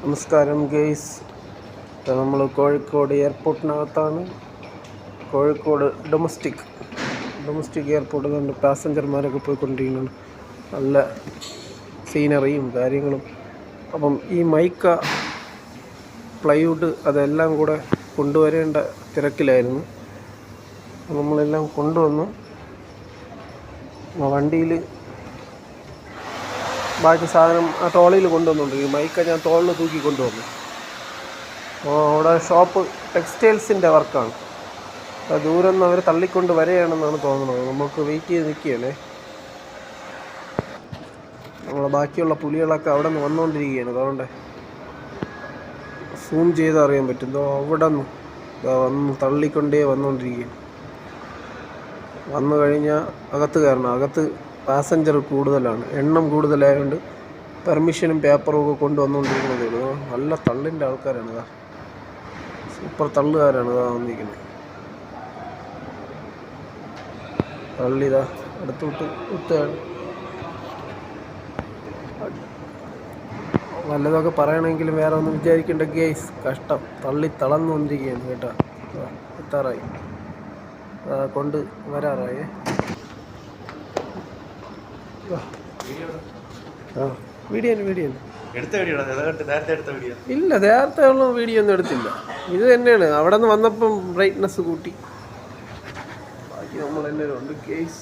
നമസ്കാരം ഗെയ്സ്. നമ്മൾ Kozhikode എയർപോർട്ടിനകത്താണ്. Kozhikode domestic airport കണ്ട് പാസഞ്ചർമാരൊക്കെ പോയിക്കൊണ്ടിരിക്കുന്നുണ്ട്. നല്ല സീനറിയും കാര്യങ്ങളും. അപ്പം ഈ മൈക്ക പ്ലൈവുഡ് അതെല്ലാം കൂടെ കൊണ്ടുവരേണ്ട തിരക്കിലായിരുന്നു. നമ്മളെല്ലാം കൊണ്ടുവന്നു. വണ്ടിയിൽ ബാക്കി സാധനം ആ ട്രോളിയിൽ കൊണ്ടുവന്നുണ്ട്. ഈ മൈക്ക ഞാൻ തോളിൽ തൂക്കി കൊണ്ടുവന്നു. അവിടെ ഷോപ്പ് ടെക്സ്റ്റൈൽസിൻ്റെ വർക്കാണ്. ദൂരം നിന്ന് അവർ തള്ളിക്കൊണ്ട് വരികയാണെന്നാണ് തോന്നുന്നത്. നമുക്ക് വെയിറ്റ് ചെയ്ത് നിൽക്കുകയാണേ. നമ്മളെ ബാക്കിയുള്ള പുലികളൊക്കെ അവിടെ നിന്ന് വന്നുകൊണ്ടിരിക്കുകയാണ്. അതുകൊണ്ട് സൂം ചെയ്ത് അറിയാൻ പറ്റും. അവിടെ നിന്ന് വന്ന് തള്ളിക്കൊണ്ടേ വന്നുകൊണ്ടിരിക്കുകയാണ്. വന്നു കഴിഞ്ഞാൽ അകത്ത് കയറണം. അകത്ത് പാസഞ്ചർ കൂടുതലാണ്, എണ്ണം കൂടുതലായതുകൊണ്ട് പെർമിഷനും പേപ്പറും ഒക്കെ കൊണ്ടുവന്നുകൊണ്ടിരിക്കുന്നതേ ഉള്ളൂ. നല്ല തള്ളിൻ്റെ ആൾക്കാരാണ്. ഇതാ സൂപ്പർ തള്ളുകാരാണ് ഇതാ വന്നിരിക്കുന്നത്. തള്ളിതാ അടുത്തോട്ട് കുത്തുകയാണ്. വല്ലതൊക്കെ പറയണമെങ്കിലും വേറെ ഒന്നും വിചാരിക്കേണ്ട ഗേസ്. കഷ്ടം, തള്ളി തളർന്നുകൊണ്ടിരിക്കുകയാണ് കേട്ടോ. എത്താറായി, കൊണ്ട് വരാറായേ. വീഡിയോ ഇല്ല, നേരത്തെ ഉള്ള വീഡിയോ ഒന്നും എടുത്തില്ല. ഇത് തന്നെയാണ്. അവിടെ നിന്ന് വന്നപ്പം ബ്രൈറ്റ്നസ് കൂട്ടി. ബാക്കി നമ്മൾ തന്നെ ഉണ്ട് കേസ്.